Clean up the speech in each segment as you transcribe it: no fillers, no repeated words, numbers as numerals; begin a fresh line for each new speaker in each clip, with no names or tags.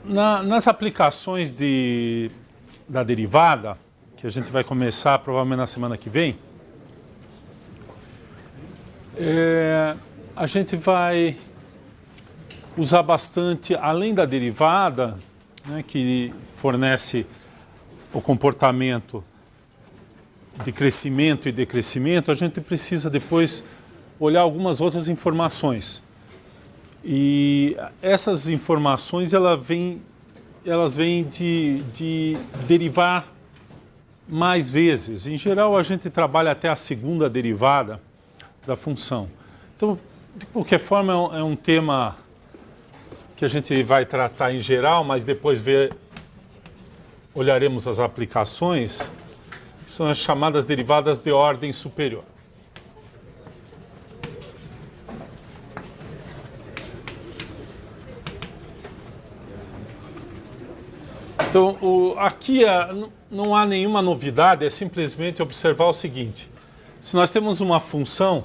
Nas aplicações da derivada, que a gente vai começar provavelmente na semana que vem, a gente vai usar bastante, além da derivada, né, que fornece o comportamento de crescimento e decrescimento, a gente precisa depois olhar algumas outras informações. E essas informações elas vêm de derivar mais vezes. Em geral, a gente trabalha até a segunda derivada da função. Então, de qualquer forma, é um tema que a gente vai tratar em geral, mas depois olharemos as aplicações, que são as chamadas derivadas de ordem superior. Então, aqui não há nenhuma novidade, é simplesmente observar o seguinte. Se nós temos uma função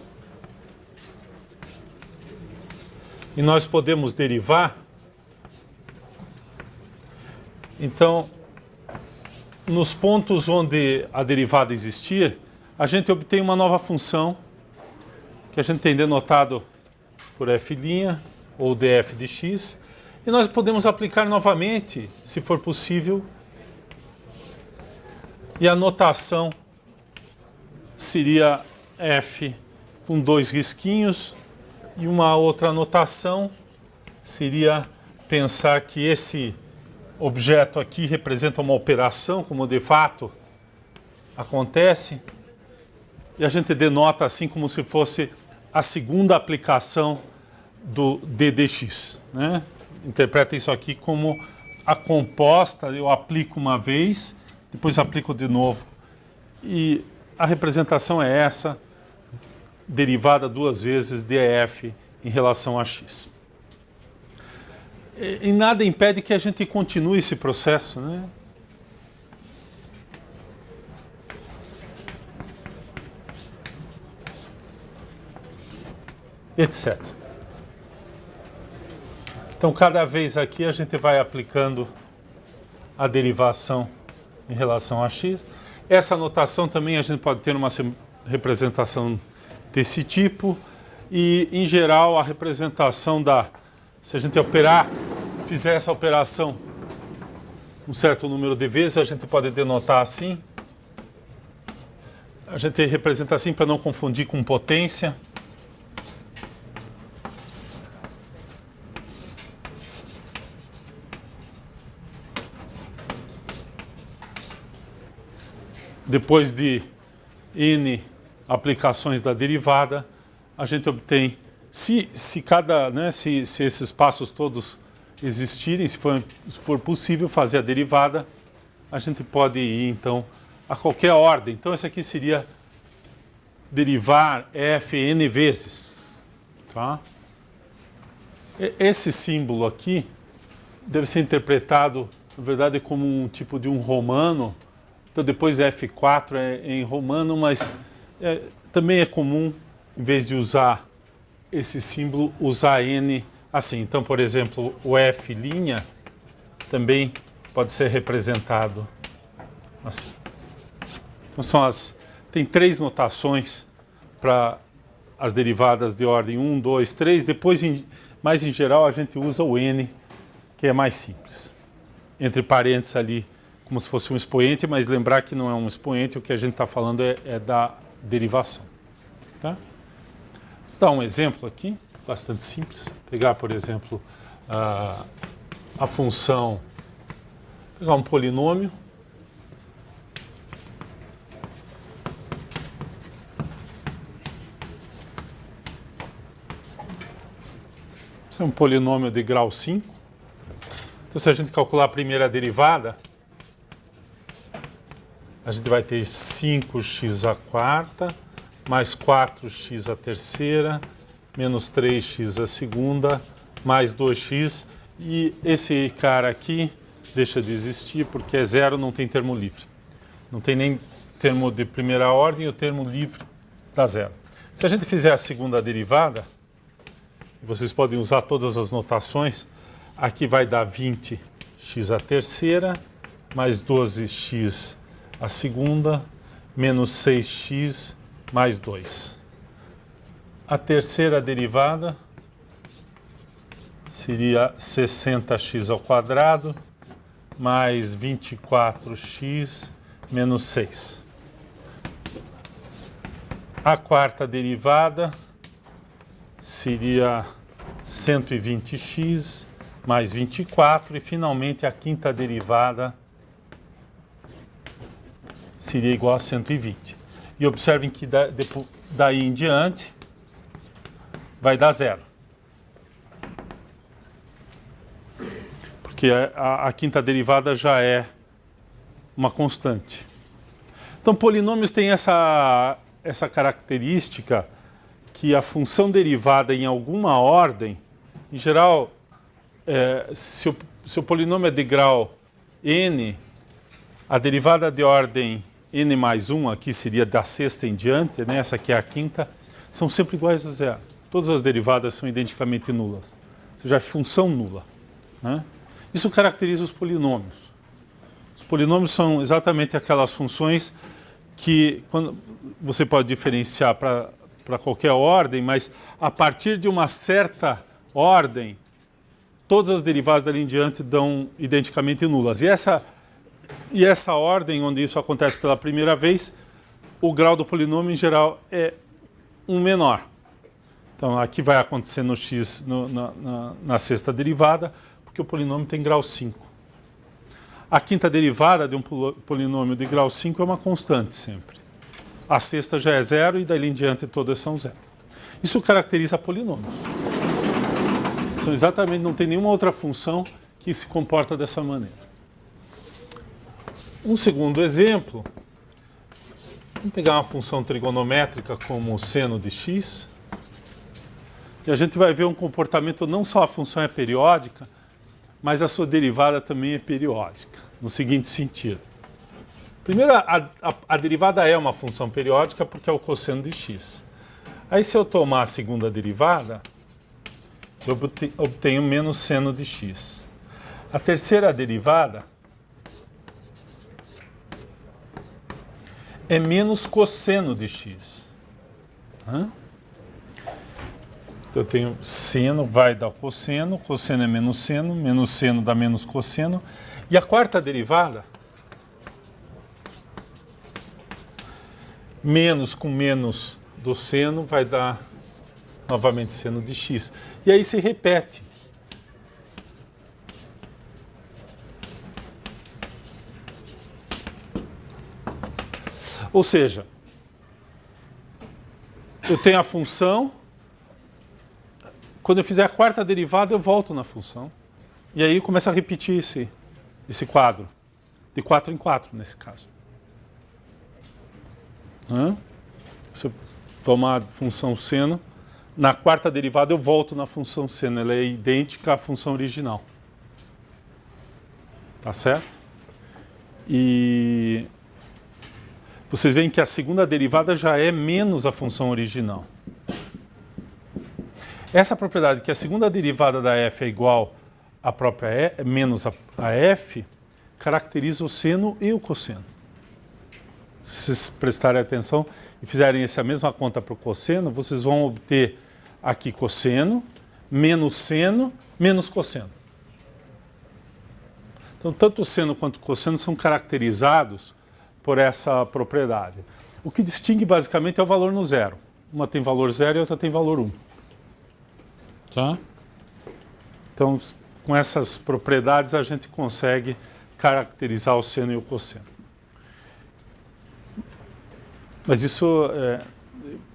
e nós podemos derivar, então, nos pontos onde a derivada existir, a gente obtém uma nova função, que a gente tem denotado por f' ou df de x, e nós podemos aplicar novamente, se for possível, e a notação seria f com dois risquinhos, e uma outra notação seria pensar que esse objeto aqui representa uma operação, como de fato acontece, e a gente denota assim como se fosse a segunda aplicação do d dx, né? Interpreta isso aqui como a composta, eu aplico uma vez, depois aplico de novo. E a representação é essa, derivada duas vezes df em relação a x. E nada impede que a gente continue esse processo, né? Etc. Então, cada vez aqui a gente vai aplicando a derivação em relação a x. Essa notação também a gente pode ter uma representação desse tipo. E, em geral, a representação se a gente fizer essa operação um certo número de vezes, a gente pode denotar assim. A gente representa assim para não confundir com potência. Depois de n aplicações da derivada, a gente obtém, se esses passos todos existirem, se for possível fazer a derivada, a gente pode ir, então, a qualquer ordem. Então, esse aqui seria derivar f n vezes. Tá? Esse símbolo aqui deve ser interpretado, na verdade, como um tipo de um romano. Então, depois F4 é em romano, mas também é comum, em vez de usar esse símbolo, usar N assim. Então, por exemplo, o F' também pode ser representado assim. Então, tem três notações para as derivadas de ordem 1, 2, 3. Depois, mais em geral, a gente usa o N, que é mais simples. Entre parênteses ali, como se fosse um expoente, mas lembrar que não é um expoente, o que a gente está falando é da derivação. Tá? Vou dar um exemplo aqui, bastante simples. Pegar, por exemplo, a função, pegar um polinômio. Esse é um polinômio de grau 5. Então, se a gente calcular a primeira derivada, a gente vai ter 5x à quarta, mais 4x à terceira, menos 3x à segunda, mais 2x. E esse cara aqui deixa de existir porque é zero, não tem termo livre. Não tem nem termo de primeira ordem e o termo livre dá zero. Se a gente fizer a segunda derivada, vocês podem usar todas as notações, aqui vai dar 20 x à terceira, mais 12x à segunda, menos 6x mais 2. A terceira derivada seria 60x ao quadrado, mais 24x menos 6. A quarta derivada seria 120x mais 24, e finalmente a quinta derivada seria igual a 120. E observem que daí em diante vai dar zero. Porque a quinta derivada já é uma constante. Então, polinômios têm essa característica que a função derivada em alguma ordem, em geral, se o polinômio é de grau n, a derivada de ordem n mais 1, aqui seria da sexta em diante, né? Essa aqui é a quinta, são sempre iguais a zero. Todas as derivadas são identicamente nulas, ou seja, é função nula, né? Isso caracteriza os polinômios. Os polinômios são exatamente aquelas funções que você pode diferenciar para qualquer ordem, mas a partir de uma certa ordem, todas as derivadas dali em diante dão identicamente nulas. E essa ordem, onde isso acontece pela primeira vez, o grau do polinômio, em geral, é um menor. Então, aqui vai acontecer no x, na sexta derivada, porque o polinômio tem grau 5. A quinta derivada de um polinômio de grau 5 é uma constante sempre. A sexta já é zero e dali em diante todas são zero. Isso caracteriza polinômios. São exatamente, não tem nenhuma outra função que se comporta dessa maneira. Um segundo exemplo, vamos pegar uma função trigonométrica como o seno de x, e a gente vai ver um comportamento, não só a função é periódica, mas a sua derivada também é periódica, no seguinte sentido. Primeiro, a derivada é uma função periódica porque é o cosseno de x. Aí, se eu tomar a segunda derivada, eu obtenho menos seno de x. A terceira derivada é menos cosseno de x. Então, eu tenho seno, vai dar cosseno é menos seno dá menos cosseno. E a quarta derivada, menos com menos do seno, vai dar novamente seno de x. E aí se repete. Ou seja, eu tenho a função, quando eu fizer a quarta derivada, eu volto na função. E aí começa a repetir esse quadro, de 4 em 4 nesse caso. Se eu tomar a função seno, na quarta derivada eu volto na função seno, ela é idêntica à função original. Tá certo? E vocês veem que a segunda derivada já é menos a função original. Essa propriedade que a segunda derivada da f é igual à própria e, menos a f, caracteriza o seno e o cosseno. Se vocês prestarem atenção e fizerem essa mesma conta para o cosseno, vocês vão obter aqui cosseno, menos cosseno. Então, tanto o seno quanto o cosseno são caracterizados por essa propriedade. O que distingue basicamente é o valor no zero. Uma tem valor 0 e a outra tem valor 1. Tá? Então, com essas propriedades, a gente consegue caracterizar o seno e o cosseno. Mas isso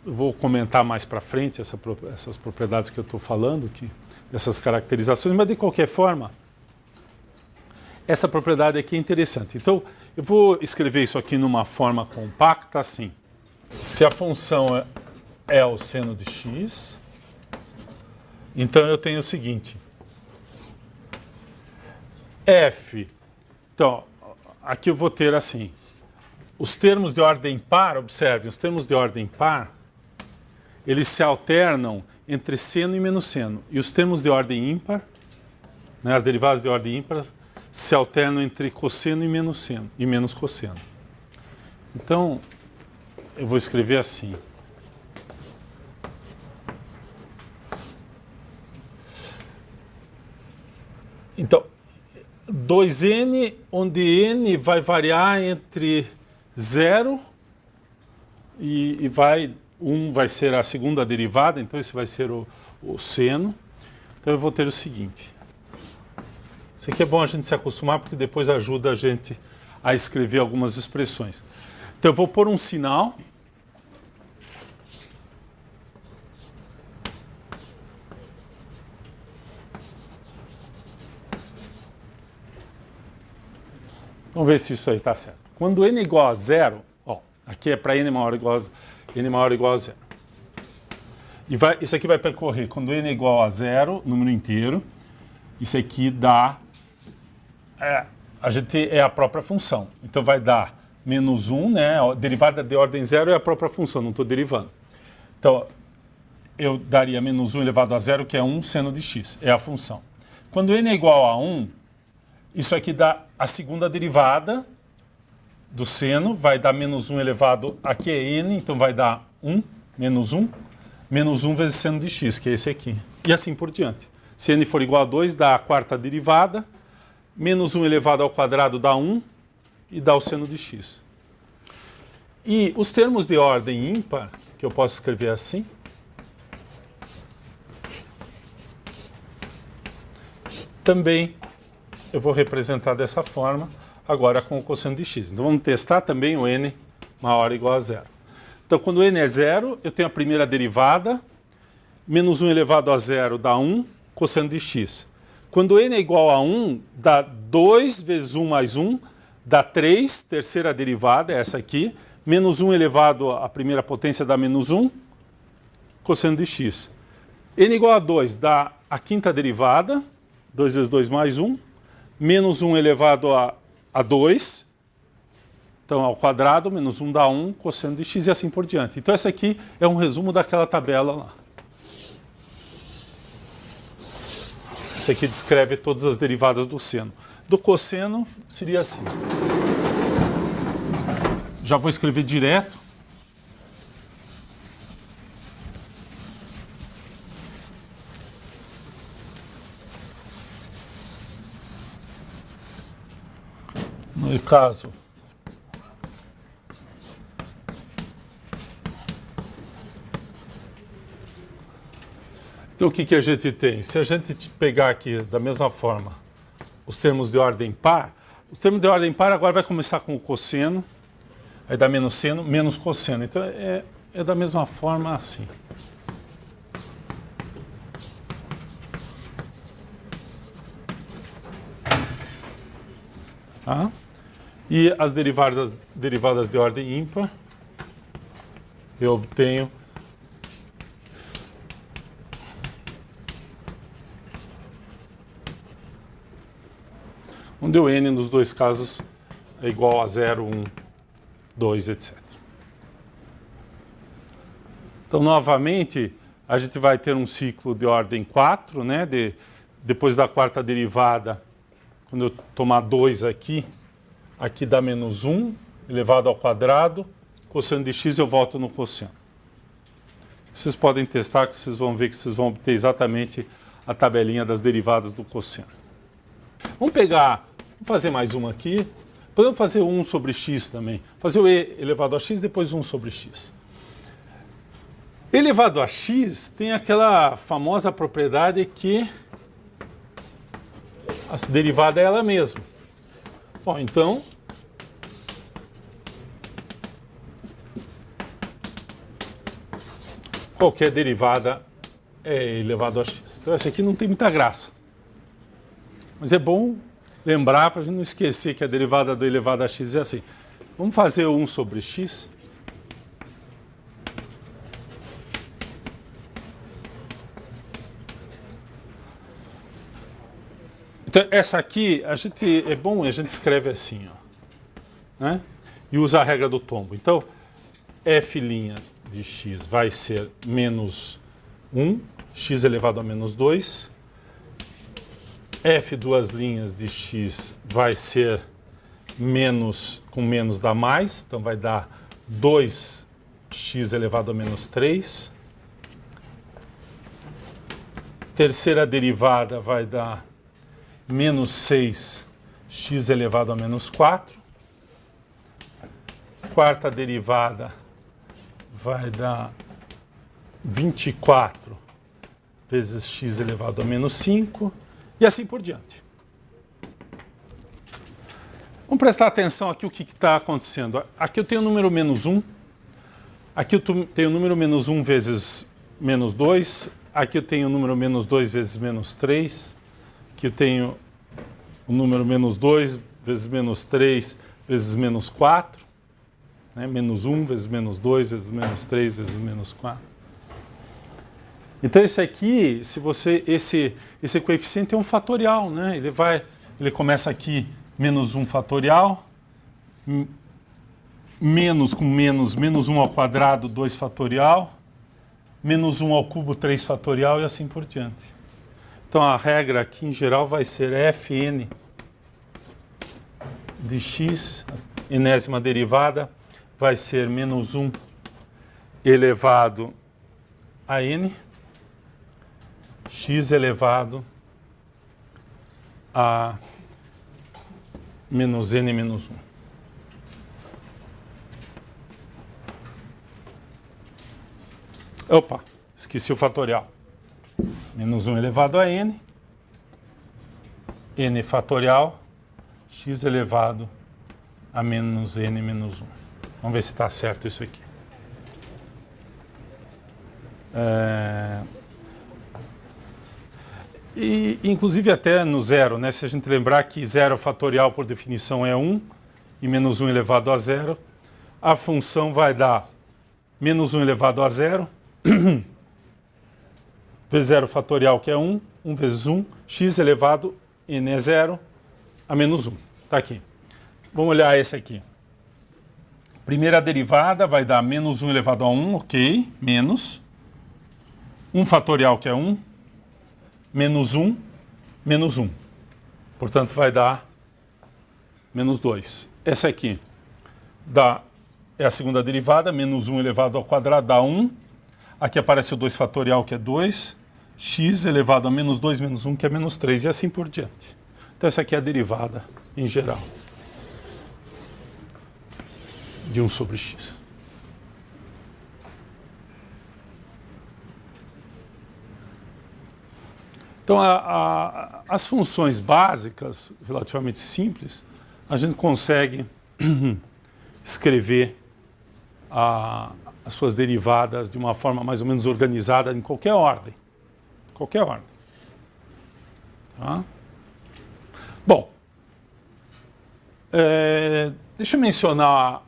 eu vou comentar mais para frente, essas propriedades que eu estou falando, essas caracterizações, mas de qualquer forma, essa propriedade aqui é interessante. Então, eu vou escrever isso aqui numa forma compacta assim. Se a função é o seno de x, então eu tenho o seguinte. F. Então, aqui eu vou ter assim. Os termos de ordem par, observem, os termos de ordem par, eles se alternam entre seno e menos seno. E os termos de ordem ímpar, né, as derivadas de ordem ímpar, se alternam entre cosseno e menos cosseno. Então, eu vou escrever assim. Então, 2n, onde n vai variar entre 0 e 1 vai ser a segunda derivada, então esse vai ser o seno. Então eu vou ter o seguinte. Isso aqui é bom a gente se acostumar, porque depois ajuda a gente a escrever algumas expressões. Então eu vou pôr um sinal. Vamos ver se isso aí está certo. Quando n é igual a 0, ó, aqui é para n maior ou igual a 0. E isso aqui vai percorrer, quando n é igual a 0, número inteiro, isso aqui dá, é a própria função. Então vai dar menos 1, né? A derivada de ordem 0 é a própria função, não estou derivando. Então, eu daria menos 1 elevado a 0, que é 1 seno de x, é a função. Quando n é igual a 1, isso aqui dá a segunda derivada do seno, vai dar menos 1 elevado, aqui é n, então vai dar 1, menos 1 vezes seno de x, que é esse aqui. E assim por diante. Se n for igual a 2, dá a quarta derivada, menos 1 elevado ao quadrado dá 1 e dá o seno de x. E os termos de ordem ímpar, que eu posso escrever assim, também eu vou representar dessa forma, agora com o cosseno de x. Então vamos testar também o n maior ou igual a 0. Então quando n é 0, eu tenho a primeira derivada, menos 1 elevado a 0 dá 1, cosseno de x. Quando n é igual a 1, dá 2 vezes 1 mais 1, dá 3, terceira derivada, é essa aqui, menos 1 elevado à primeira potência dá menos 1, cosseno de x. N igual a 2 dá a quinta derivada, 2 vezes 2 mais 1, menos 1 elevado a 2, então ao quadrado, menos 1 dá 1, cosseno de x e assim por diante. Então essa aqui é um resumo daquela tabela lá. Essa aqui descreve todas as derivadas do seno. Do cosseno seria assim. Já vou escrever direto. No caso, então o que a gente tem? Se a gente pegar aqui da mesma forma os termos de ordem par, os termos de ordem par agora vai começar com o cosseno, aí dá menos seno, menos cosseno. Então é da mesma forma assim. Tá? E as derivadas de ordem ímpar, eu obtenho onde o n nos dois casos é igual a 0, 1, 2, etc. Então, novamente, a gente vai ter um ciclo de ordem 4, né? Depois da quarta derivada, quando eu tomar 2 aqui, aqui dá menos 1 elevado ao quadrado, cosseno de x eu volto no cosseno. Vocês podem testar, que vocês vão ver que vocês vão obter exatamente a tabelinha das derivadas do cosseno. Vamos fazer mais uma aqui. Podemos fazer 1 sobre x também. Fazer o e elevado a x, depois 1 sobre x. Elevado a x tem aquela famosa propriedade que a derivada é ela mesma. Bom, então, qualquer derivada é elevado a x. Então essa aqui não tem muita graça. Mas é bom lembrar para a gente não esquecer que a derivada do elevado a x é assim. Vamos fazer 1 sobre x. Então, essa aqui, é bom a gente escreve assim, ó, né? E usa a regra do tombo. Então, f' de x vai ser menos 1, x elevado a menos 2, f duas linhas de x vai ser menos, com menos dá mais, então vai dar 2x elevado a menos 3. Terceira derivada vai dar menos 6x elevado a menos 4. Quarta derivada vai dar 24 vezes x elevado a menos 5, e assim por diante. Vamos prestar atenção aqui o que está acontecendo. Aqui eu tenho o número menos 1, aqui eu tenho o número menos 1 vezes menos 2, aqui eu tenho o número menos 2 vezes menos 3, aqui eu tenho o número menos 2 vezes menos 3 vezes menos 4, né? Menos 1 vezes menos 2 vezes menos 3 vezes menos 4. Então isso aqui, se você esse coeficiente é um fatorial, né? Ele começa aqui menos 1 fatorial, menos com menos, menos 1 ao quadrado, 2 fatorial, menos 1 ao cubo, 3 fatorial e assim por diante. Então a regra aqui em geral vai ser fn de x, a enésima derivada, vai ser menos 1 elevado a n, x elevado a menos n menos 1. Opa, esqueci o fatorial. Menos 1 elevado a n, n fatorial, x elevado a menos n menos 1. Vamos ver se está certo isso aqui. E, inclusive até no zero, né? Se a gente lembrar que zero fatorial por definição é 1 e menos 1 elevado a zero, a função vai dar menos 1 elevado a zero vezes zero fatorial, que é 1, 1 vezes 1, x elevado, n é zero, a menos 1. Está aqui. Vamos olhar esse aqui. Primeira derivada vai dar menos 1 elevado a 1, ok, menos 1 fatorial, que é 1, menos 1, menos 1. Portanto, vai dar menos 2. Essa aqui é a segunda derivada, menos 1 elevado ao quadrado dá 1. Aqui aparece o 2 fatorial, que é 2. X elevado a menos 2 menos 1, que é menos 3. E assim por diante. Então, essa aqui é a derivada em geral de 1 sobre x. Então, as funções básicas, relativamente simples, a gente consegue escrever as suas derivadas de uma forma mais ou menos organizada em qualquer ordem. Qualquer ordem. Tá? Bom, deixa eu mencionar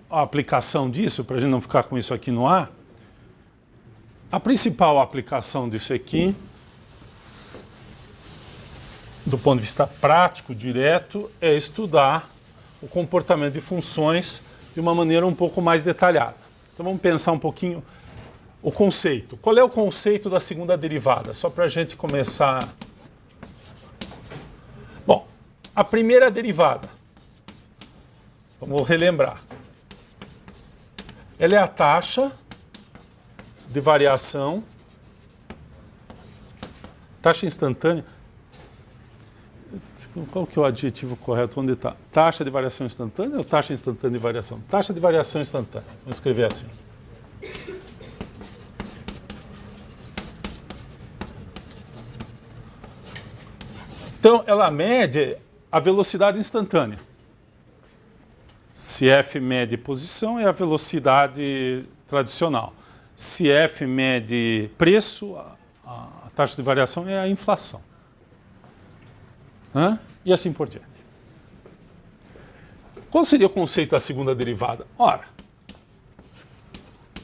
a aplicação disso, para a gente não ficar com isso aqui no ar. A principal aplicação disso aqui, do ponto de vista prático, direto, é estudar o comportamento de funções de uma maneira um pouco mais detalhada. Então vamos pensar um pouquinho o conceito. Qual é o conceito da segunda derivada? Só para a gente começar. Bom, a primeira derivada, vamos relembrar. Ela é a taxa de variação, taxa instantânea. Qual que é o adjetivo correto? Onde está? Taxa de variação instantânea ou taxa instantânea de variação? Taxa de variação instantânea. Vamos escrever assim. Então, ela mede a velocidade instantânea. Se f mede posição, é a velocidade tradicional. Se f mede preço, a taxa de variação é a inflação. E assim por diante. Qual seria o conceito da segunda derivada? Ora,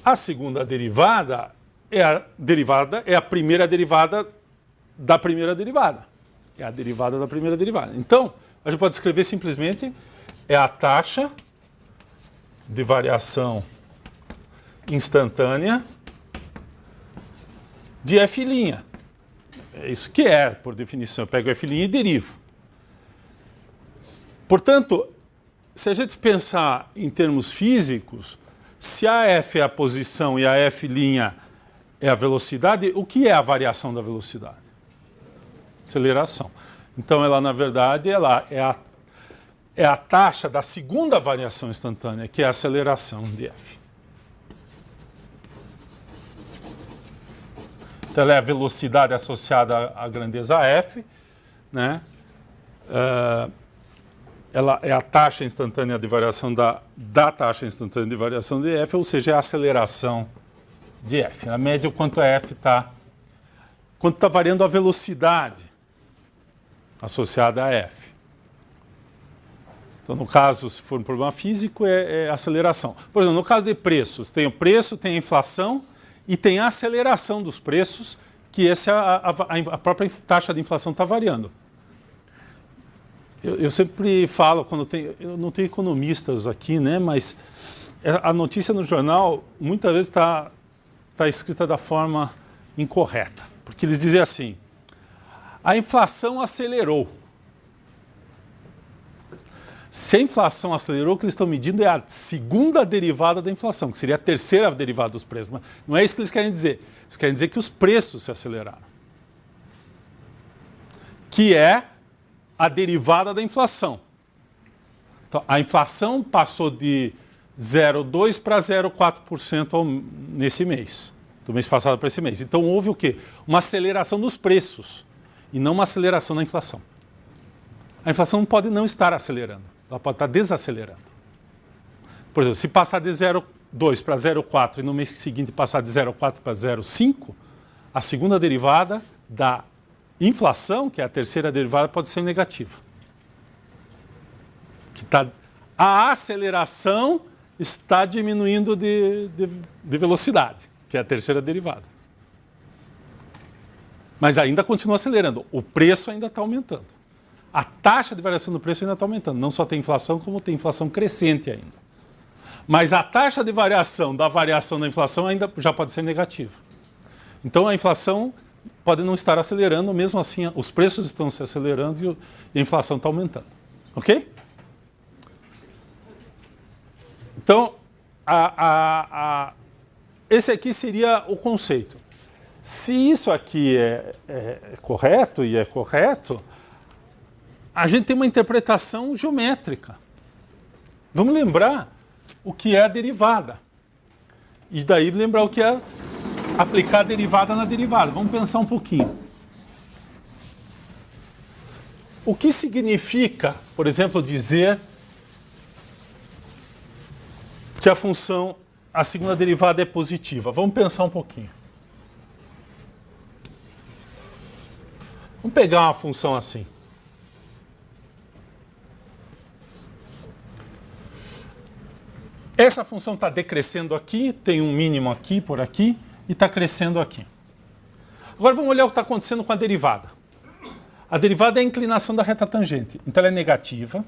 a segunda derivada é a primeira derivada da primeira derivada. É a derivada da primeira derivada. Então, a gente pode escrever simplesmente é a taxa de variação instantânea de f'. É isso que é, por definição. Eu pego f' e derivo. Portanto, se a gente pensar em termos físicos, se a f é a posição e a f' é a velocidade, o que é a variação da velocidade? Aceleração. Então, ela, na verdade, ela é a taxa da segunda variação instantânea, que é a aceleração de f. Então, ela é a velocidade associada à grandeza f, né? Ela é a taxa instantânea de variação da taxa instantânea de variação de f, ou seja, é a aceleração de f. A média, o quanto a f está... Quanto está variando a velocidade associada a f. Então, no caso, se for um problema físico, é aceleração. Por exemplo, no caso de preços, tem o preço, tem a inflação e tem a aceleração dos preços, que a própria taxa de inflação está variando. Eu sempre falo, eu não tenho economistas aqui, né, mas a notícia no jornal muitas vezes está escrita da forma incorreta. Porque eles dizem assim, a inflação acelerou. Se a inflação acelerou, o que eles estão medindo é a segunda derivada da inflação, que seria a terceira derivada dos preços. Mas não é isso que eles querem dizer. Eles querem dizer que os preços se aceleraram. Que é a derivada da inflação. Então, a inflação passou de 0,2% para 0,4% nesse mês, do mês passado para esse mês. Então, houve o quê? Uma aceleração dos preços e não uma aceleração da inflação. A inflação não pode não estar acelerando, ela pode estar desacelerando. Por exemplo, se passar de 0,2 para 0,4 e no mês seguinte passar de 0,4 para 0,5, a segunda derivada da inflação, que é a terceira derivada, pode ser negativa. A aceleração está diminuindo de velocidade, que é a terceira derivada. Mas ainda continua acelerando. O preço ainda está aumentando. A taxa de variação do preço ainda está aumentando. Não só tem inflação, como tem inflação crescente ainda. Mas a taxa de variação da inflação ainda já pode ser negativa. Então a inflação pode não estar acelerando, mesmo assim os preços estão se acelerando e a inflação está aumentando. Ok? Então, esse aqui seria o conceito. Se isso aqui é correto, e é correto, a gente tem uma interpretação geométrica. Vamos lembrar o que é a derivada. E daí lembrar o que é aplicar a derivada na derivada. Vamos pensar um pouquinho. O que significa, por exemplo, dizer que a segunda derivada é positiva? Vamos pensar um pouquinho. Vamos pegar uma função assim. Essa função está decrescendo aqui, tem um mínimo aqui, por aqui, e está crescendo aqui. Agora vamos olhar o que está acontecendo com a derivada. A derivada é a inclinação da reta tangente. Então ela é negativa,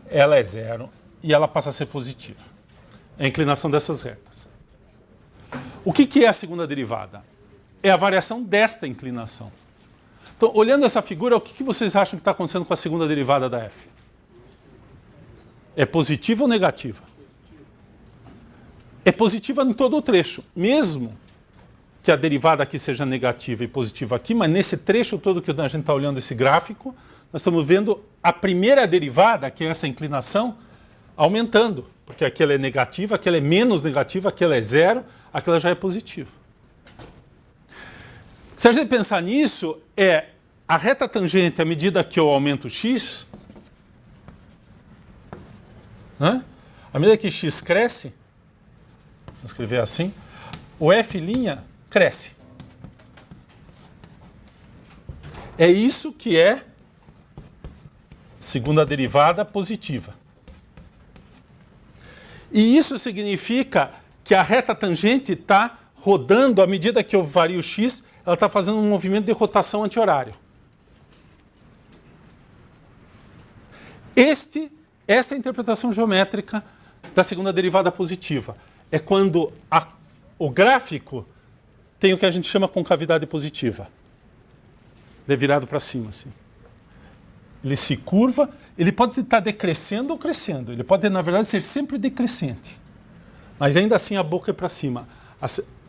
ela é zero e ela passa a ser positiva. É a inclinação dessas retas. O que é a segunda derivada? É a variação desta inclinação. Então, olhando essa figura, o que vocês acham que está acontecendo com a segunda derivada da f? É positiva ou negativa? É positiva em todo o trecho, mesmo que a derivada aqui seja negativa e positiva aqui, mas nesse trecho todo que a gente está olhando esse gráfico, nós estamos vendo a primeira derivada, que é essa inclinação, aumentando, porque aquela é negativa, aquela é menos negativa, aquela é zero, aquela já é positiva. Se a gente pensar nisso, a reta tangente, à medida que eu aumento x, à medida que x cresce, vou escrever assim, o f' cresce. É isso que é segunda derivada positiva. E isso significa que a reta tangente está rodando, à medida que eu vario x, ela está fazendo um movimento de rotação anti-horário. Esta é a interpretação geométrica da segunda derivada positiva. É quando o gráfico tem o que a gente chama concavidade positiva. Ele é virado para cima, assim. Ele se curva, ele pode estar decrescendo ou crescendo. Ele pode, na verdade, ser sempre decrescente. Mas ainda assim a boca é para cima.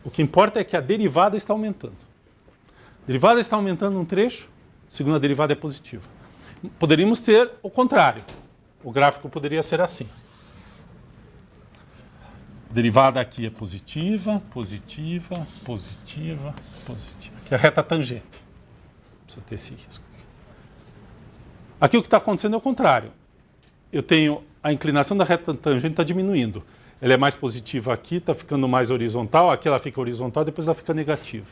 O que importa é que a derivada está aumentando. A derivada está aumentando um trecho, a segunda derivada é positiva. Poderíamos ter o contrário. O gráfico poderia ser assim. A derivada aqui é positiva, positiva, positiva, positiva. Aqui é a reta tangente. Precisa ter esse risco. Aqui o que está acontecendo é o contrário. Eu tenho a inclinação da reta tangente está diminuindo. Ela é mais positiva aqui, está ficando mais horizontal. Aqui ela fica horizontal, depois ela fica negativa.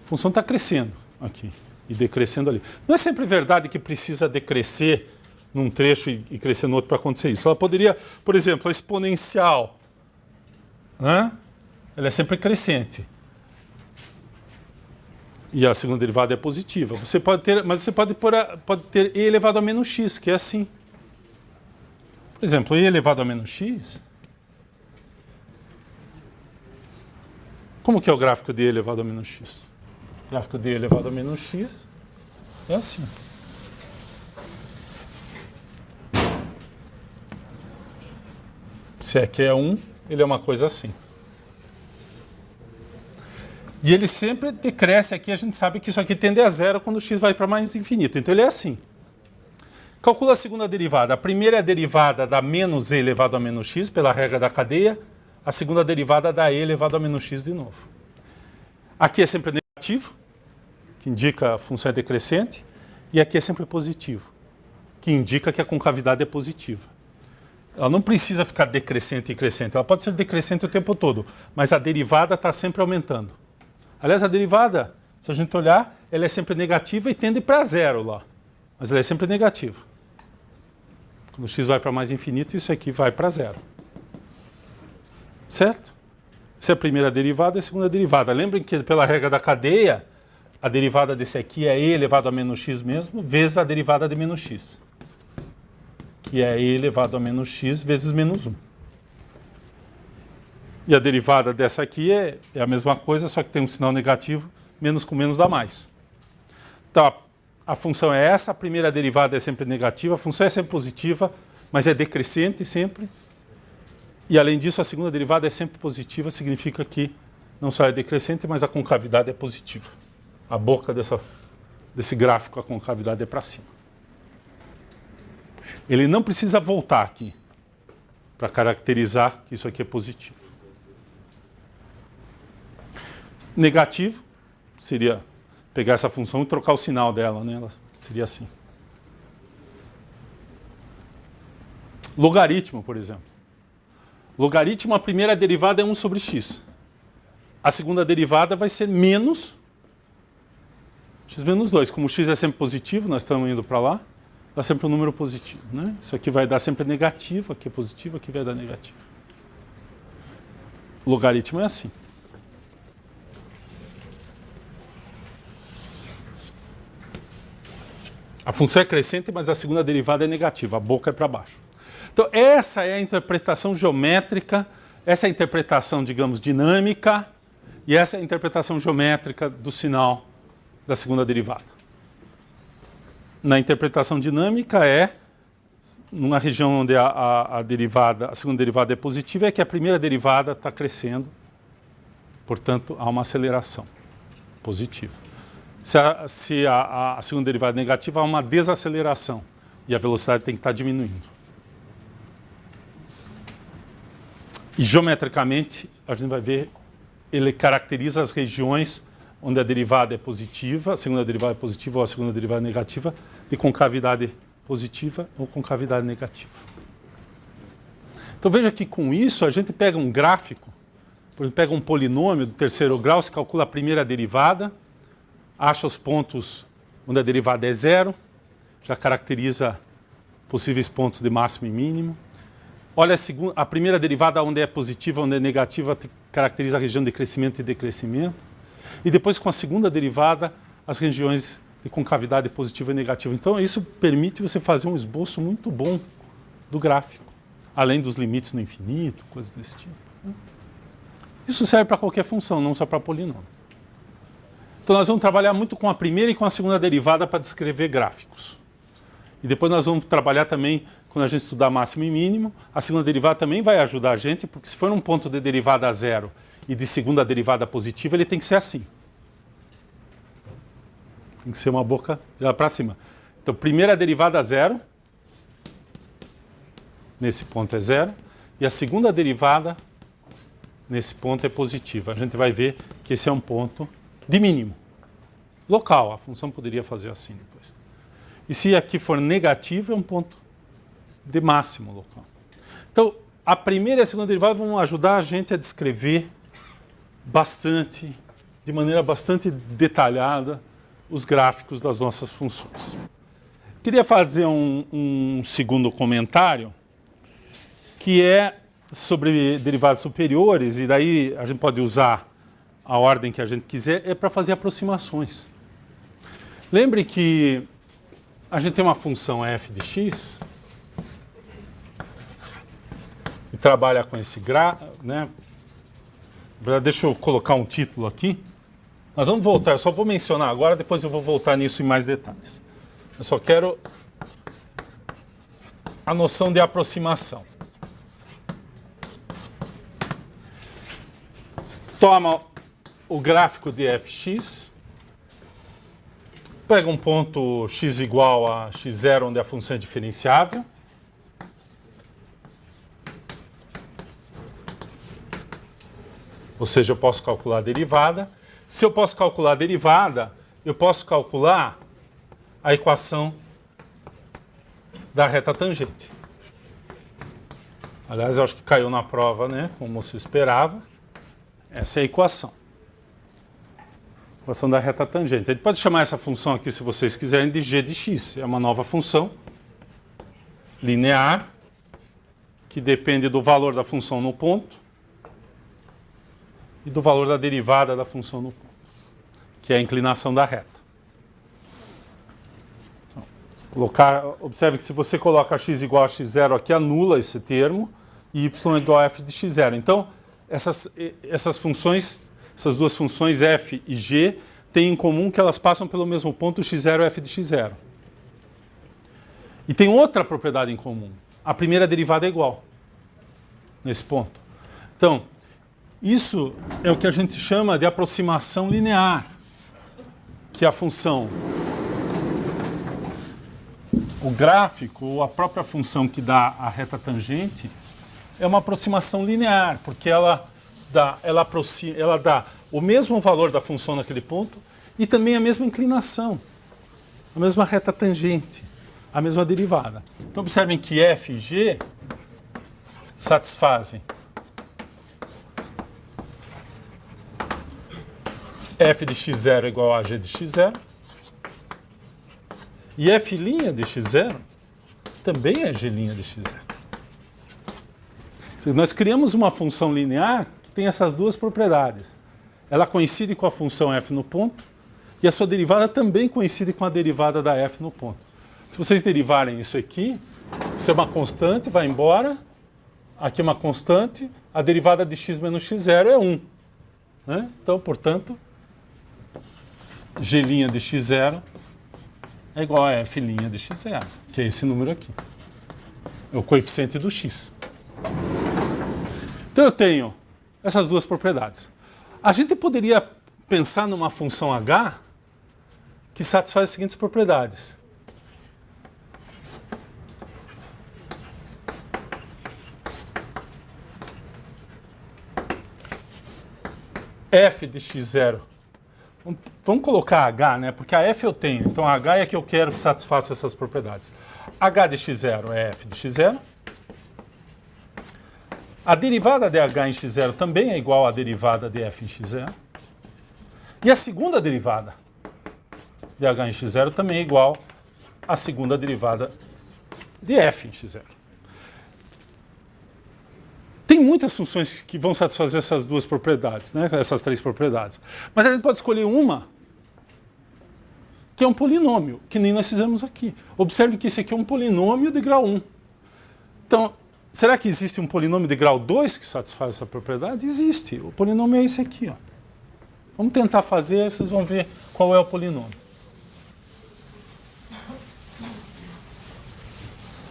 A função está crescendo aqui e decrescendo ali. Não é sempre verdade que precisa decrescer num trecho e crescer no outro para acontecer isso. Ela poderia, por exemplo, a exponencial, né? Ela é sempre crescente. E a segunda derivada é positiva. Você pode ter, mas você pode ter e elevado a menos x, que é assim. Por exemplo, e elevado a menos x. Como que é o gráfico de e elevado a menos x? O gráfico de e elevado a menos x é assim. Se aqui é 1, ele é uma coisa assim. E ele sempre decresce aqui, a gente sabe que isso aqui tende a zero quando o x vai para mais infinito. Então ele é assim. Calcula a segunda derivada. A primeira é a derivada da menos e elevado a menos x, pela regra da cadeia. A segunda derivada da e elevado a menos x de novo. Aqui é sempre negativo, que indica a função é decrescente. E aqui é sempre positivo, que indica que a concavidade é positiva. Ela não precisa ficar decrescente e crescente. Ela pode ser decrescente o tempo todo, mas a derivada está sempre aumentando. Aliás, a derivada, se a gente olhar, ela é sempre negativa e tende para zero lá. Mas ela é sempre negativa. Quando o x vai para mais infinito, isso aqui vai para zero. Certo? Essa é a primeira derivada e a segunda derivada. Lembrem que pela regra da cadeia, a derivada desse aqui é e elevado a menos x mesmo, vezes a derivada de menos x. Que é e elevado a menos x vezes menos 1. E a derivada dessa aqui é a mesma coisa, só que tem um sinal negativo, menos com menos dá mais. Então, a função é essa, a primeira derivada é sempre negativa, a função é sempre positiva, mas é decrescente sempre. E, além disso, a segunda derivada é sempre positiva, significa que não só é decrescente, mas a concavidade é positiva. A boca desse gráfico, a concavidade é para cima. Ele não precisa voltar aqui para caracterizar que isso aqui é positivo. Negativo seria pegar essa função e trocar o sinal dela, né? Ela seria assim. Logaritmo, por exemplo. Logaritmo, a primeira derivada é 1 sobre x. A segunda derivada vai ser menos x menos 2. Como o x é sempre positivo, nós estamos indo para lá, dá sempre um número positivo, né? Isso aqui vai dar sempre negativo, aqui é positivo, aqui vai dar negativo. O logaritmo é assim. A função é crescente, mas a segunda derivada é negativa, a boca é para baixo. Então, essa é a interpretação geométrica, essa é a interpretação, digamos, dinâmica, e essa é a interpretação geométrica do sinal da segunda derivada. Na interpretação dinâmica numa região onde a segunda derivada é positiva, é que a primeira derivada está crescendo, portanto, há uma aceleração positiva. Se a segunda derivada é negativa, há uma desaceleração e a velocidade tem que estar diminuindo. E geometricamente, a gente vai ver, ele caracteriza as regiões onde a derivada é positiva, a segunda derivada é positiva ou a segunda derivada é negativa, de concavidade positiva ou concavidade negativa. Então veja que com isso a gente pega um gráfico, por exemplo, pega um polinômio do terceiro grau, se calcula a primeira derivada, acha os pontos onde a derivada é zero, já caracteriza possíveis pontos de máximo e mínimo. Olha a primeira derivada onde é positiva, onde é negativa, caracteriza a região de crescimento e decrescimento. E depois com a segunda derivada, as regiões de concavidade positiva e negativa. Então isso permite você fazer um esboço muito bom do gráfico, além dos limites no infinito, coisas desse tipo. Isso serve para qualquer função, não só para polinômio. Então nós vamos trabalhar muito com a primeira e com a segunda derivada para descrever gráficos. E depois nós vamos trabalhar também, quando a gente estudar máximo e mínimo, a segunda derivada também vai ajudar a gente, porque se for um ponto de derivada a zero e de segunda derivada positiva, ele tem que ser assim. Tem que ser uma boca já para cima. Então, primeira derivada a zero, nesse ponto é zero, e a segunda derivada nesse ponto é positiva. A gente vai ver que esse é um ponto de mínimo. Local, a função poderia fazer assim depois. E se aqui for negativo, é um ponto de máximo local. Então, a primeira e a segunda derivada vão ajudar a gente a descrever bastante, de maneira bastante detalhada, os gráficos das nossas funções. Queria fazer um segundo comentário, que é sobre derivadas superiores, e daí a gente pode usar a ordem que a gente quiser, é para fazer aproximações. Lembre que a gente tem uma função f de x, e trabalha com esse né? Deixa eu colocar um título aqui. Nós vamos voltar, eu só vou mencionar agora, depois eu vou voltar nisso em mais detalhes. Eu só quero a noção de aproximação. Toma o gráfico de fx, pega um ponto x igual a x0, onde a função é diferenciável. Ou seja, eu posso calcular a derivada. Se eu posso calcular a derivada, eu posso calcular a equação da reta tangente. Aliás, eu acho que caiu na prova, né? Como se esperava. Essa é a equação. Equação da reta tangente. A gente pode chamar essa função aqui, se vocês quiserem, de g de x. É uma nova função linear que depende do valor da função no ponto e do valor da derivada da função no ponto, que é a inclinação da reta. Observe que se você coloca x igual a x0 aqui, anula esse termo, e y é igual a f de x0. Então, essas funções, essas duas funções f e g, têm em comum que elas passam pelo mesmo ponto, x0 é f de x0. E tem outra propriedade em comum. A primeira derivada é igual, nesse ponto. Então, isso é o que a gente chama de aproximação linear, que a função, o gráfico, ou a própria função que dá a reta tangente, é uma aproximação linear, porque ela dá o mesmo valor da função naquele ponto e também a mesma inclinação, a mesma reta tangente, a mesma derivada. Então observem que f e g satisfazem f de x0 é igual a g de x0. E f' de x0 também é g' de x0. Nós criamos uma função linear que tem essas duas propriedades. Ela coincide com a função f no ponto e a sua derivada também coincide com a derivada da f no ponto. Se vocês derivarem isso aqui, isso é uma constante, vai embora. Aqui é uma constante, a derivada de x menos x0 é 1. Né? Então, portanto, g' de x0 é igual a f' de x0, que é esse número aqui. É o coeficiente do x. Então eu tenho essas duas propriedades. A gente poderia pensar numa função h que satisfaz as seguintes propriedades. f de x0. Vamos colocar h, né? Porque a f eu tenho, então a h é que eu quero que satisfaça essas propriedades. h de x0 é f de x0. A derivada de h em x0 também é igual à derivada de f em x0. E a segunda derivada de h em x0 também é igual à segunda derivada de f em x0. Tem muitas funções que vão satisfazer essas duas propriedades, né? Essas três propriedades. Mas a gente pode escolher uma que é um polinômio, que nem nós fizemos aqui. Observe que esse aqui é um polinômio de grau 1. Então, será que existe um polinômio de grau 2 que satisfaz essa propriedade? Existe. O polinômio é esse aqui, ó. Vamos tentar fazer, vocês vão ver qual é o polinômio.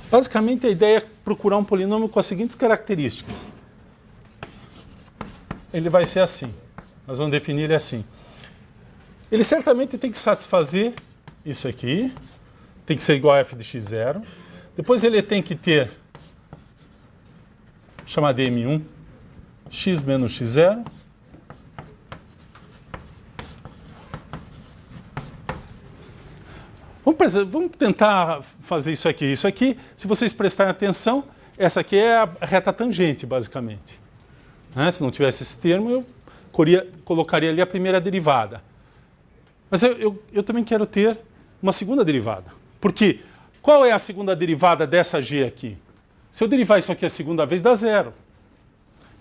Basicamente, a ideia é procurar um polinômio com as seguintes características. Ele vai ser assim. Nós vamos definir ele assim. Ele certamente tem que satisfazer isso aqui. Tem que ser igual a f de x0. Depois ele tem que ter, chamar de M1, x menos x0. Vamos tentar fazer isso aqui. Isso aqui, se vocês prestarem atenção, essa aqui é a reta tangente, basicamente. Né? Se não tivesse esse termo, eu colocaria ali a primeira derivada. Mas eu também quero ter uma segunda derivada. Porque qual é a segunda derivada dessa g aqui? Se eu derivar isso aqui a segunda vez, dá zero.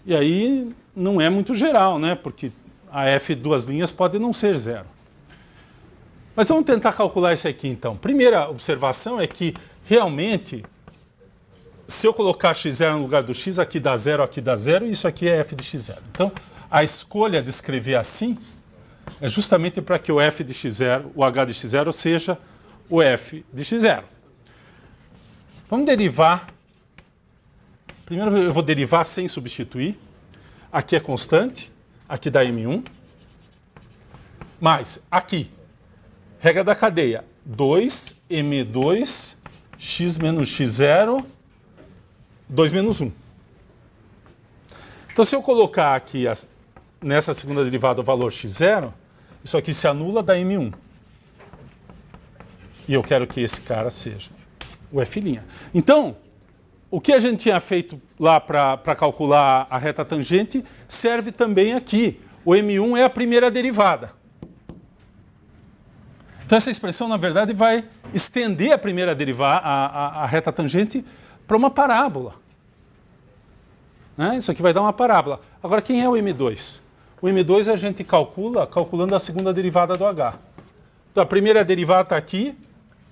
E aí não é muito geral, né? Porque a f duas linhas pode não ser zero. Mas vamos tentar calcular isso aqui, então. Primeira observação é que, realmente, se eu colocar x0 no lugar do x, aqui dá zero, e isso aqui é f de x0. Então, a escolha de escrever assim é justamente para que o f de x0, o h de x0, seja o f de x0. Vamos derivar. Primeiro eu vou derivar sem substituir. Aqui é constante, aqui dá m1. Mais, aqui, regra da cadeia, 2m2, x menos x0, 2 menos 1. Então, se eu colocar aqui nessa segunda derivada o valor x0, isso aqui se anula, dá m1. E eu quero que esse cara seja o f'. Então, o que a gente tinha feito lá para calcular a reta tangente serve também aqui. O m1 é a primeira derivada. Então, essa expressão, na verdade, vai estender a primeira derivada, a reta tangente, para uma parábola. Né? Isso aqui vai dar uma parábola. Agora, quem é o m2? O m2 a gente calculando a segunda derivada do h. Então, a primeira derivada está aqui.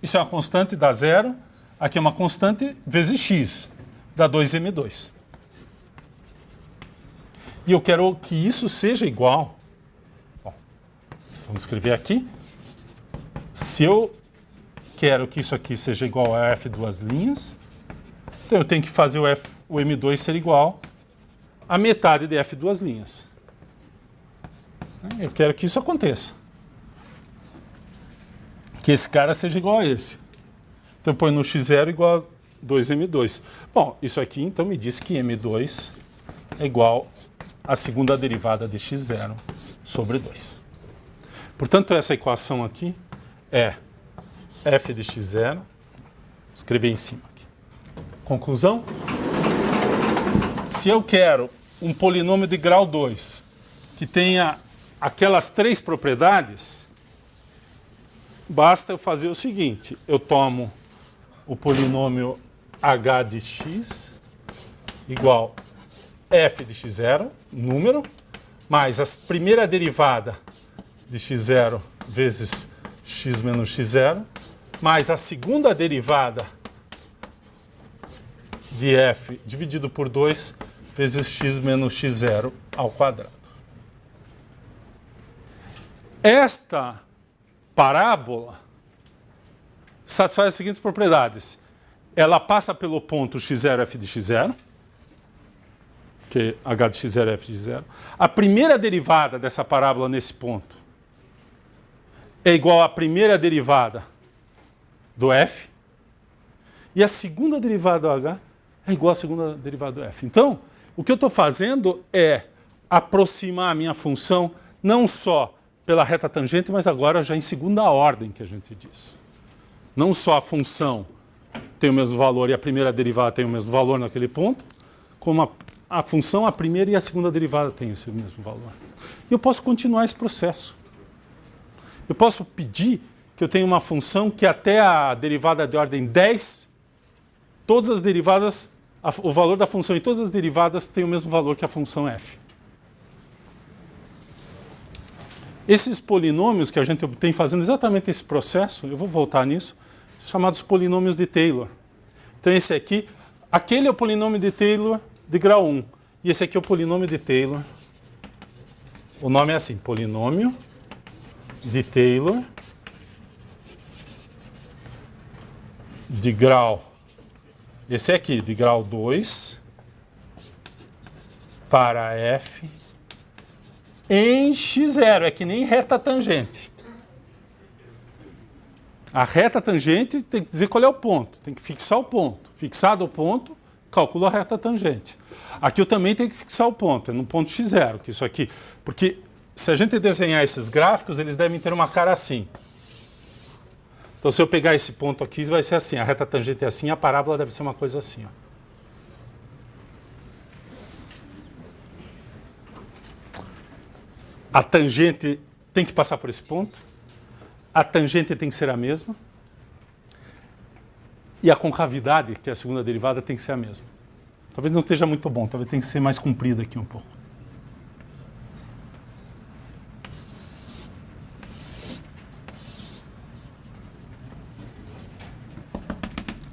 Isso é uma constante, dá zero. Aqui é uma constante vezes x, dá 2m2. E eu quero que isso seja igual. Bom, vamos escrever aqui. Se eu quero que isso aqui seja igual a f duas linhas, então eu tenho que fazer o m2 ser igual a metade de f duas linhas. Eu quero que isso aconteça. Que esse cara seja igual a esse. Então eu ponho no x0 igual a 2m2. Bom, isso aqui então me diz que m2 é igual à segunda derivada de x0 sobre 2. Portanto, essa equação aqui é f de x0, vou escrever em cima aqui. Conclusão? Se eu quero um polinômio de grau 2 que tenha aquelas três propriedades, basta eu fazer o seguinte, eu tomo o polinômio h de x igual f de x0, número, mais a primeira derivada de x0 vezes x menos x0, mais a segunda derivada de f dividido por 2 vezes x menos x0 ao quadrado. Esta parábola satisfaz as seguintes propriedades. Ela passa pelo ponto x0, f de x0, que h de x0 é f de x0. A primeira derivada dessa parábola nesse ponto é igual à primeira derivada do f. E a segunda derivada do h é igual à segunda derivada do f. Então, o que eu estou fazendo é aproximar a minha função não só pela reta tangente, mas agora já em segunda ordem, que a gente diz. Não só a função tem o mesmo valor e a primeira derivada tem o mesmo valor naquele ponto, como a função, a primeira e a segunda derivada têm esse mesmo valor. E eu posso continuar esse processo. Eu posso pedir que eu tenha uma função que até a derivada de ordem 10, todas as derivadas, o valor da função em todas as derivadas tem o mesmo valor que a função f. Esses polinômios que a gente obtém fazendo exatamente esse processo, eu vou voltar nisso, chamados polinômios de Taylor. Então esse aqui, Aquele é o polinômio de Taylor de grau 1. E esse aqui é o polinômio de Taylor. O nome é assim, polinômio de Taylor de grau. Esse aqui, de grau 2 para f em x0. É que nem reta tangente. A reta tangente tem que dizer qual é o ponto. Tem que fixar o ponto. Fixado o ponto, calculo a reta tangente. Aqui eu também tenho que fixar o ponto. É no ponto x0. Que isso aqui, porque se a gente desenhar esses gráficos, eles devem ter uma cara assim. Então, se eu pegar esse ponto aqui, vai ser assim. A reta tangente é assim, a parábola deve ser uma coisa assim. Ó. A tangente tem que passar por esse ponto. A tangente tem que ser a mesma. E a concavidade, que é a segunda derivada, tem que ser a mesma. Talvez não esteja muito bom, talvez tenha que ser mais comprida aqui um pouco.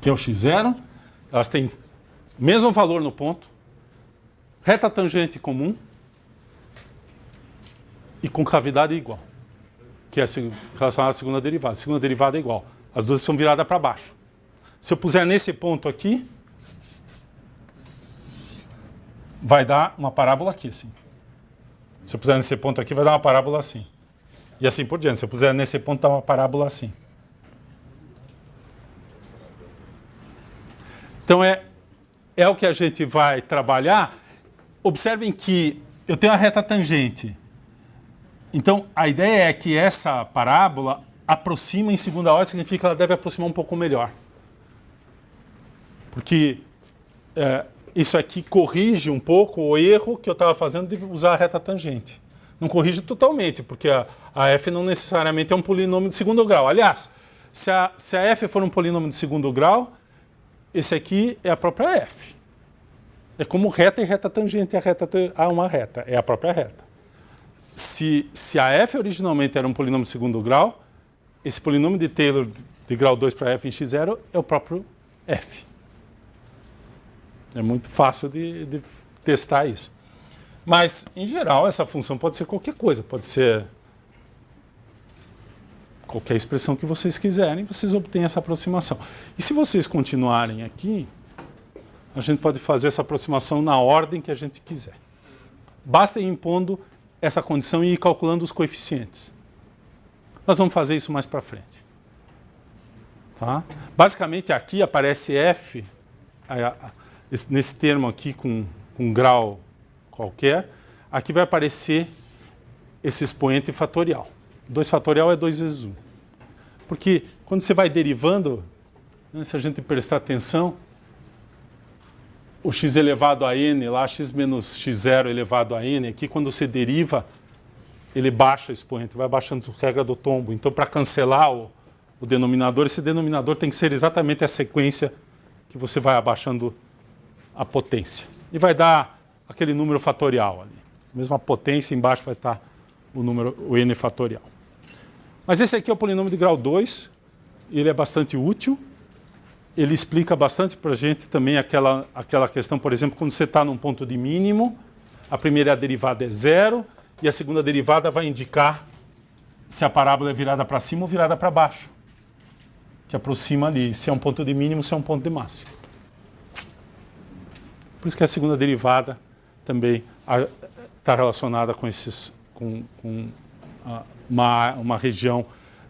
Que é o x0, elas têm o mesmo valor no ponto, reta tangente comum e concavidade igual, que é relacionada à segunda derivada. A segunda derivada é igual. As duas são viradas para baixo. Se eu puser nesse ponto aqui, vai dar uma parábola aqui, assim. Se eu puser nesse ponto aqui, vai dar uma parábola assim. E assim por diante. Se eu puser nesse ponto, dá uma parábola assim. Então, é o que a gente vai trabalhar. Observem que eu tenho a reta tangente. Então, a ideia é que essa parábola aproxima em segunda ordem, significa que ela deve aproximar um pouco melhor. Porque isso aqui corrige um pouco o erro que eu estava fazendo de usar a reta tangente. Não corrige totalmente, porque a f não necessariamente é um polinômio de segundo grau. Aliás, se a f for um polinômio de segundo grau, esse aqui é a própria f. É como reta e reta tangente a uma reta. É a própria reta. Se a f originalmente era um polinômio de segundo grau, esse polinômio de Taylor de grau 2 para f em x0 é o próprio f. É muito fácil de testar isso. Mas, em geral, essa função pode ser qualquer coisa. Pode ser qualquer expressão que vocês quiserem, vocês obtêm essa aproximação. E se vocês continuarem aqui, a gente pode fazer essa aproximação na ordem que a gente quiser. Basta ir impondo essa condição e ir calculando os coeficientes. Nós vamos fazer isso mais para frente. Tá? Basicamente, aqui aparece f, nesse termo aqui com grau qualquer, aqui vai aparecer esse expoente fatorial. 2 fatorial é 2 vezes 1. Porque quando você vai derivando, né, se a gente prestar atenção, o x elevado a n, lá x menos x0 elevado a n, aqui quando você deriva, ele baixa o expoente, vai baixando a regra do tombo. Então, para cancelar o denominador, esse denominador tem que ser exatamente a sequência que você vai abaixando a potência. E vai dar aquele número fatorial ali. A mesma potência, embaixo vai estar o n fatorial. Mas esse aqui é o polinômio de grau 2, ele é bastante útil, ele explica bastante para a gente também aquela questão, por exemplo, quando você está num ponto de mínimo, a primeira derivada é 0 e a segunda derivada vai indicar se a parábola é virada para cima ou virada para baixo, que aproxima ali, se é um ponto de mínimo, se é um ponto de máximo. Por isso que a segunda derivada também está relacionada com uma região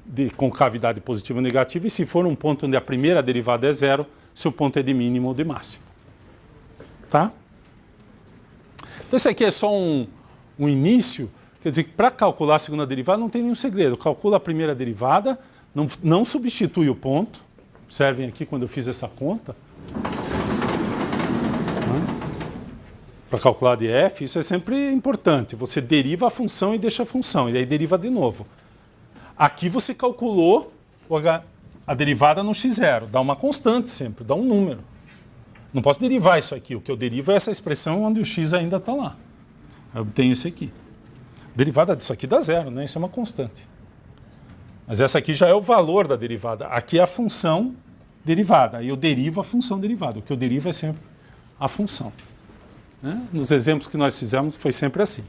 de concavidade positiva ou negativa, e se for um ponto onde a primeira derivada é 0, se o ponto é de mínimo ou de máximo. Tá? Então, isso aqui é só um início, quer dizer que para calcular a segunda derivada não tem nenhum segredo. Calcula a primeira derivada, não substitui o ponto. Observem aqui quando eu fiz essa conta. Para calcular de f, isso é sempre importante. Você deriva a função e deixa a função, e aí deriva de novo. Aqui você calculou a derivada no x0, dá uma constante sempre, dá um número. Não posso derivar isso aqui, o que eu derivo é essa expressão onde o x ainda está lá. Eu obtenho isso aqui. Derivada disso aqui dá 0, né? Isso é uma constante. Mas essa aqui já é o valor da derivada. Aqui é a função derivada. Aí eu derivo a função derivada. O que eu derivo é sempre a função. Né? Nos exemplos que nós fizemos foi sempre assim.